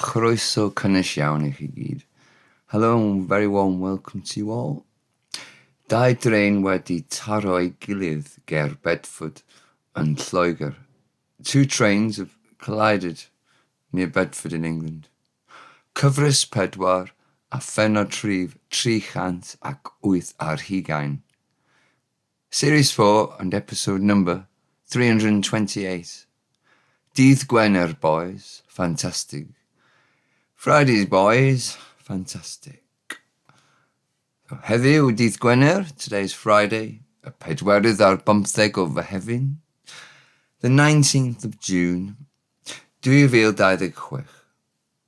chroeso cynnes iawn I chi gyd. Hello and very warm welcome to you all. Drên wedi taro I gilydd ger Bedford and Lloegr. Two trains have collided near Bedford in England. Cyfres pedwar a phennod rhif chant ac wyth ar hugain. Series 4 and episode number 328. Dydd Gwener Bois, Ffantastig. Friday's boys, fantastic. So, heddiw Dydd Gwener, today's Friday, y pedwarydd ar 15 o Fehefin, the 19th of June, 2026,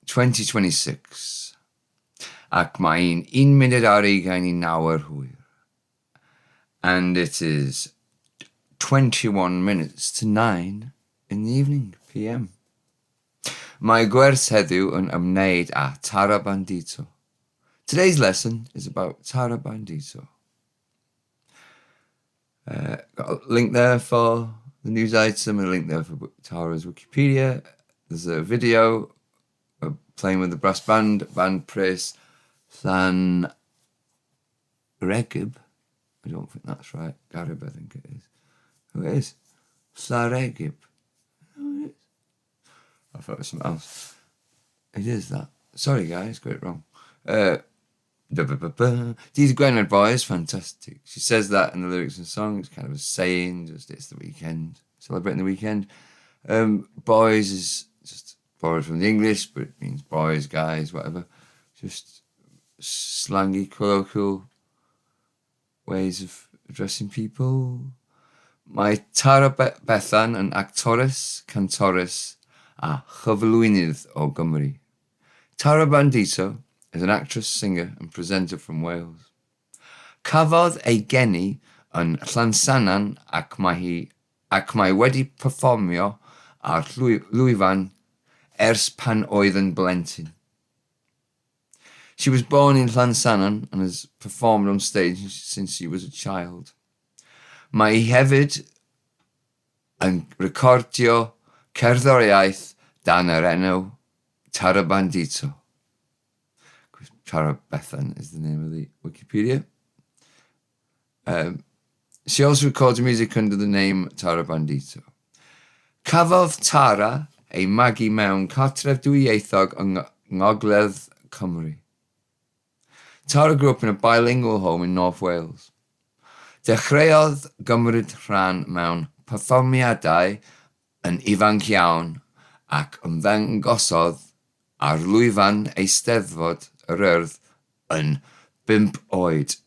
2026, ac mae'n 1 munud ar 29 hwyr. And it is 21 minutes to 9 in the evening, PM. Mae gwers heddiw yn ymwneud â taro bandito. Today's lesson is about taro bandito. Got a link there for the news item, and a link there for Taro's Wikipedia. There's a video of playing with the brass band praise Llan Regib. I don't think that's right. Garib, I think it is. Who it is? Regib. No, it is. I thought it was something else. It is that. Sorry, guys, got it wrong. Dydd Gwener Bois, fantastic. She says that in the lyrics and songs, kind of a saying, just it's the weekend, celebrating the weekend. Boys is just borrowed from the English, but it means boys, guys, whatever. Just slangy, colloquial ways of addressing people. Mae Taro Bethan yn actores, cantores, a chyflwynydd o Gymru. Taro Bandito is an actress, singer and presenter from Wales. Cafodd ei geni yn Llansannan ac mae wedi perfformio ar lwyfan ers pan oedd yn blentyn. She was born in Llansannan and has performed on stage since she was a child. Mae hi hefyd yn recordio cerddoriaeth dan yr enw Taro Bandito. Taro Bethan is the name of the Wikipedia. She also records music under the name Taro Bandito. Cafodd Tara ei magu mewn cartref dwyieithog yng Ngogledd Cymru. Tara grew up in a bilingual home in North Wales. Dechreuodd gymryd rhan mewn perfformiadau yn ifanc iawn ac ymddangosodd ar lwyfan Eisteddfod yr Urdd yn 5 oed.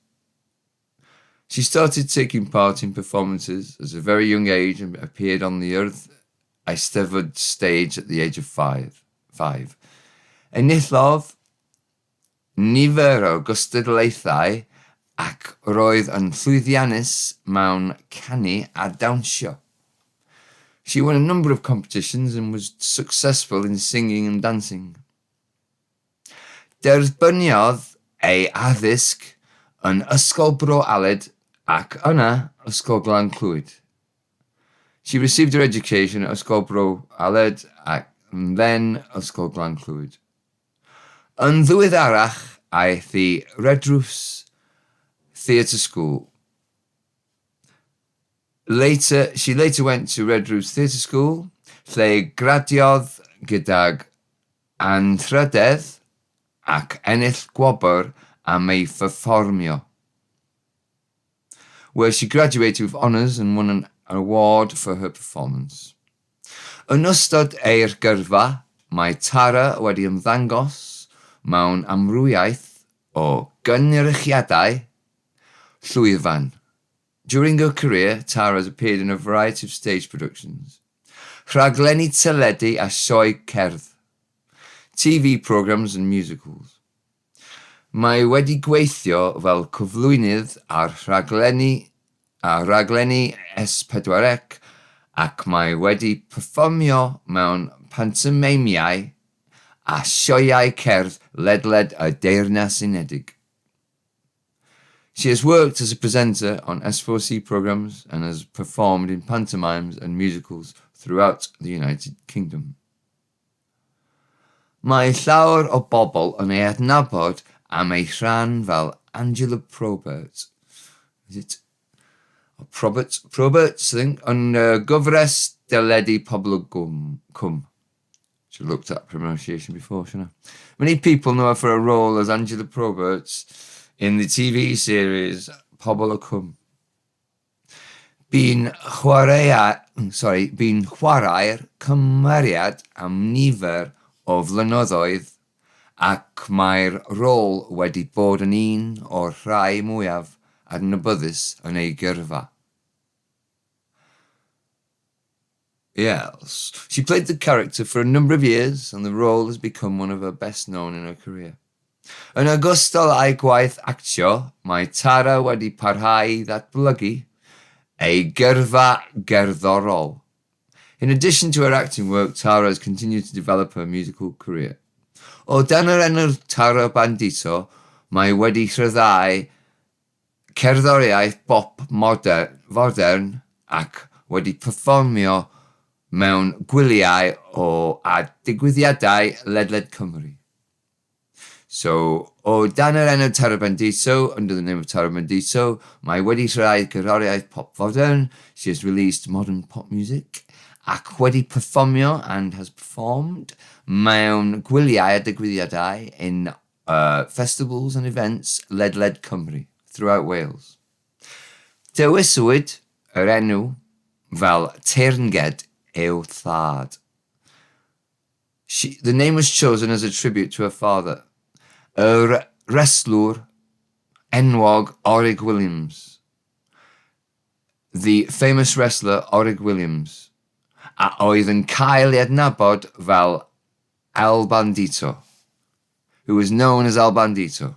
She started taking part in performances at a very young age and appeared on the Urdd Eisteddfod stage at the age of 5. Enillodd nifer o gystadlaethau ac roedd yn llwyddiannus mewn canu a dawnsio. She won a number of competitions and was successful in singing and dancing. Derbyniodd ei addysg yn Ysgol Bro Aled ac yna Ysgol Glan Clwyd. She received her education at Ysgol Bro Aled and then Ysgol Glan Clwyd. Yn ddiweddarach aeth I Redrwf's Theatre School. She later went to Redrwf's Theatre School, lle gradiodd gydag anrhydedd ac ennill gwobr am ei perfformio, where she graduated with honours and won an award for her performance. Yn ystod eir gyrfa, mae Tara wedi ymddangos mewn amrwyaeth o gynrychiadau llwyfan. During her career, Tara has appeared in a variety of stage productions, rhaglenni teledu a sioe cerdd, TV programmes and musicals. Mae wedi gweithio fel cyflwynydd ar rhaglenni S4C ac mae wedi perfformio mewn pantomeimiau a sioeau cerdd ledled y Deyrnas Unedig. She has worked as a presenter on S4C programmes and has performed in pantomimes and musicals throughout the United Kingdom. Mae llawer o bobl yn ei adnabod am ei rhan fel Angela Probert. Is it? Probert, I think, on Gyfres Dyledu Pobl Cwm. Should have looked at pronunciation before, shouldn't I? Many people know her for a role as Angela Probert in the TV series Pobl Cwm. Bu'n chwarae'r cymeriad am nifer o flynyddoedd ac mae'r rôl wedi bod yn un o'r rhai mwyaf adnabyddus yn ei gyrfa. Yes, she played the character for a number of years and the role has become one of her best known in her career. Yn ogystal â'i gwaith actio, mae Taro wedi parhau I ddatblygu ei gyrfa gerddorol. In addition to her acting work, Taro has continued to develop her musical career. O dan yr enw'r Taro Bandito, mae wedi rhyddhau cerddoriaeth bop fodern ac wedi perfformio mewn gwyliau a digwyddiadau ledled Cymru. So, o dan yr enw Taro Bandito, under the name of Taro Bandito, mae wedi rhai cerddoriaeth pop fodern, she has released modern pop music, ac wedi perfformio and has performed mewn gwyliau a digwyddiadau in festivals and events ledled Cymru, throughout Wales. Dewiswyd yr enw fel teyrnged i'w thad. The name was chosen as a tribute to her father, wrestlwr enwog Orig Williams, the famous wrestler Orig Williams, a oedd yn cael ei adnabod fel El Bandito, who was known as El Bandito.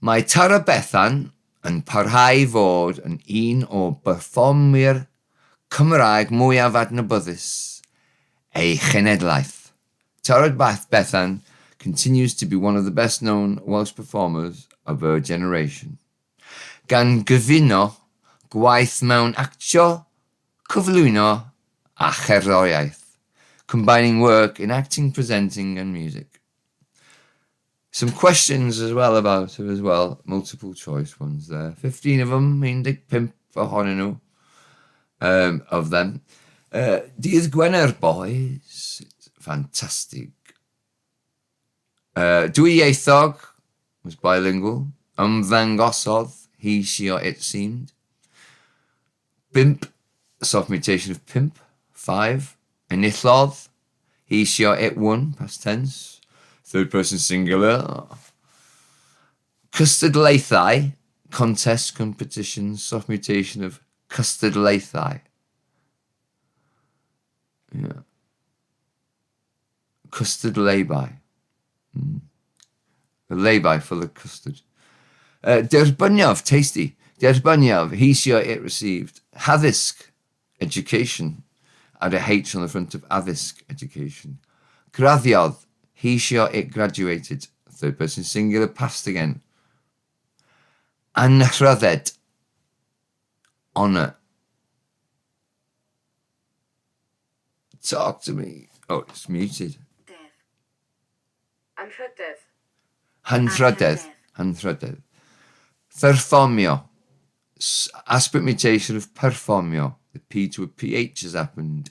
Mae Taro Bethan yn parhau fod yn un o berfformwyr Cymraeg mwyaf adnabyddus ei chenedlaeth. Taro Bethan continues to be one of the best known Welsh performers of her generation. Gan gyfuno gwaith mewn actio, cyflwyno a cherddoriaeth, combining work in acting, presenting and music. Some questions as well about her as well, multiple choice ones there. 15 of them, 15 ohonyn nhw, of them. Dydd Gwener Bois, Ffantastig. Dwyieithog, was bilingual. Ymddangosodd, he, she or it seemed. Bimp, soft mutation of pimp. 5. Enillodd, he, she or it won, past tense. Third person singular. Cystadlaethau, contest, competition, soft mutation of cystadlaethau. Yeah. Custard lay-by. A lay-by full of custard. Derbyniodd, tasty. Derbyniodd, he, she or it received. Haddysg, education. Add a H on the front of addysg, education. Graddiodd, he, she or it graduated. Third person singular, past again. Anrhydded, honour. Talk to me. Oh, it's muted. Anrhyddedd. Perfformio. Aspect mutation of perfformio. The P to a PH has happened.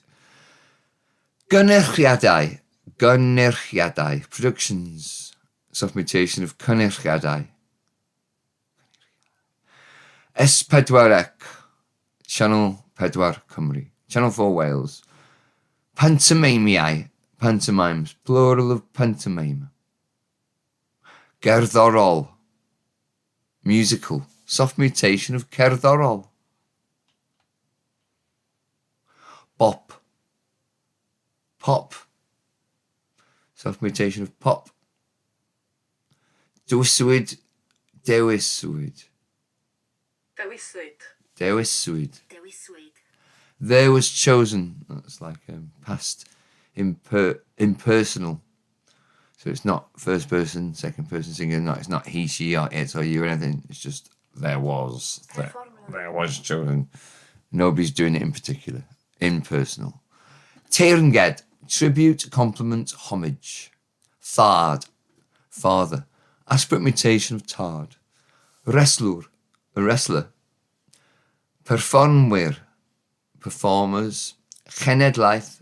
Gynnyrchiadau. Productions. Soft mutation of cynnyrchiadau. S4C. Channel pedwar Cymru. Channel 4 Wales. Pantomimiau. Pantomimes. Plural of pantomime. Gerddorol. Musical. Soft mutation of cerddorol. Bop. Pop. Soft mutation of pop. Dewiswyd. There was chosen. That's like past impersonal. So it's not first person, second person singular. No, it's not he, she, or it, or you, or anything. It's just there was chosen. Nobody's doing it in particular. Impersonal. Teyrnged, tribute, compliment, homage. Thad, father. Aspirate mutation of tard. Wrestlwr, a wrestler. Performwyr, performers. Cenhedlaeth,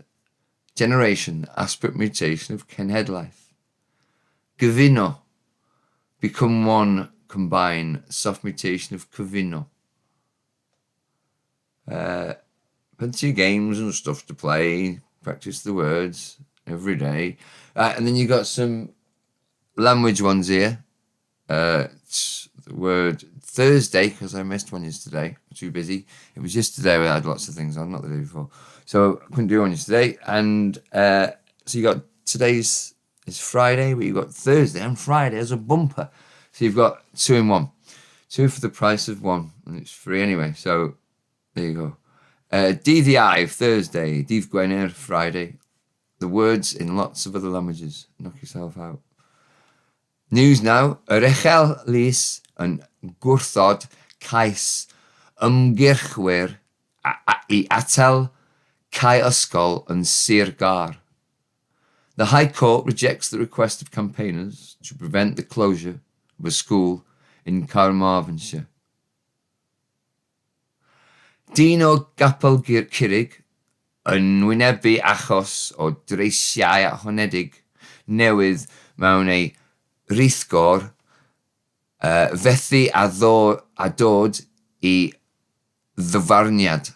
generation, aspirate mutation of cenhedlaeth. Gyfuno, become one, combine, soft mutation of cyfuno. Plenty of games and stuff to play, practice the words every day. And then you got some language ones here. It's the word Thursday, because I missed one yesterday. Too busy. It was yesterday where I had lots of things on, not the day before. So I couldn't do one yesterday. And so you got today's is Friday, but you got Thursday and Friday as a bumper. So you've got 2 in 1. 2 for the price of 1. And it's free anyway. So there you go. Dydd Thursday, Dydd Gwener Friday. The words in lots of other languages. Knock yourself out. News now. Yr uchel lys yn gwrthod cais ymgyrchwyr I atal cai ysgol yn Sir Gar. The High Court rejects the request of campaigners to prevent the closure of a school in Carmarthenshire. Dyn o gapel Curig yn wynebu achos o dreisiau honedig newydd mewn ei rithgor, fethu a dod I ddyfarniad.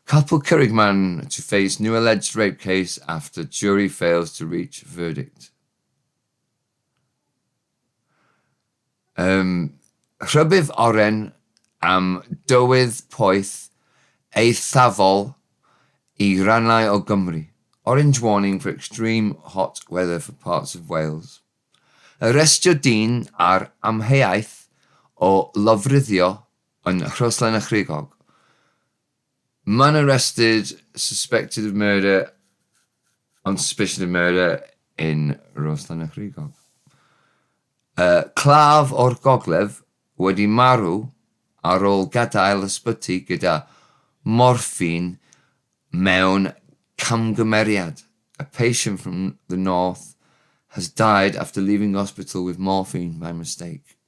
Couple Curig man to face new alleged rape case after jury fails to reach verdict. Rhybydd oren am dywydd poeth eithafol I rannau o Gymru. Orange warning for extreme hot weather for parts of Wales. Arrestio dyn ar amheuaeth o lofruddio yn Rhoslan y Chrigog. Man arrested, suspected of murder, on suspicion of murder in Rhoslan y Chrigog. Claf o'r Gogledd wedi marw ar ôl gadael ysbyty gyda morphine mewn camgymeriad. A patient from the north has died after leaving hospital with morphine by mistake.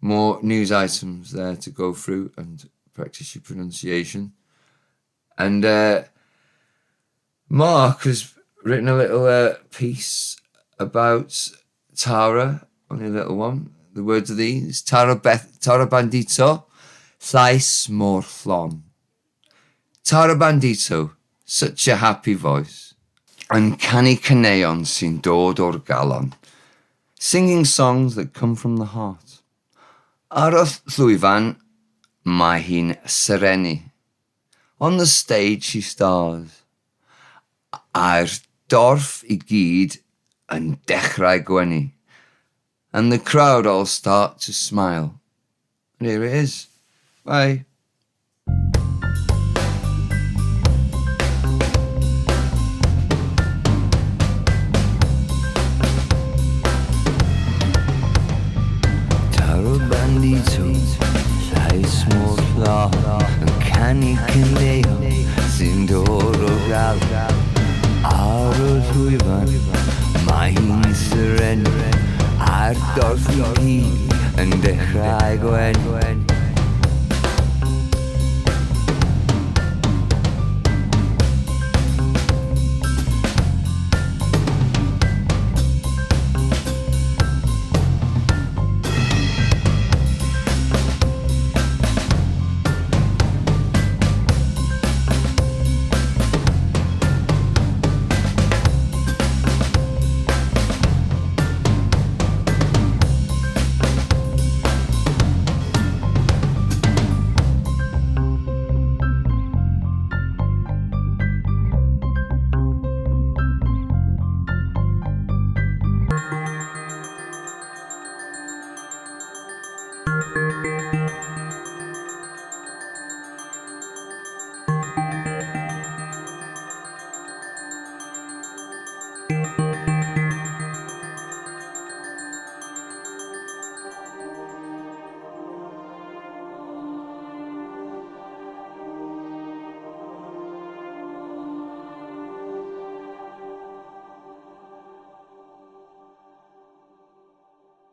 More news items there to go through and practice your pronunciation. And Mark has written a little piece about taro, only a little one. The words of these: taro bandito, llais mor llon. Taro bandito, such a happy voice. And canu caneuon sy'n dod o'r galon. Singing songs that come from the heart. Ar y llwyfan, mae hi'n sereni. On the stage she stars. A'r dorf I gyd yn dechrau gwenu. And the crowd all start to smile. And here it is. Bye. Taro bandito, llais mor llon, yn canu caneuon sy'n dod o'r galon. Ar y llwyfan, mae hi'n sereni. A'r dorf I gyd yn dechrau gwenu.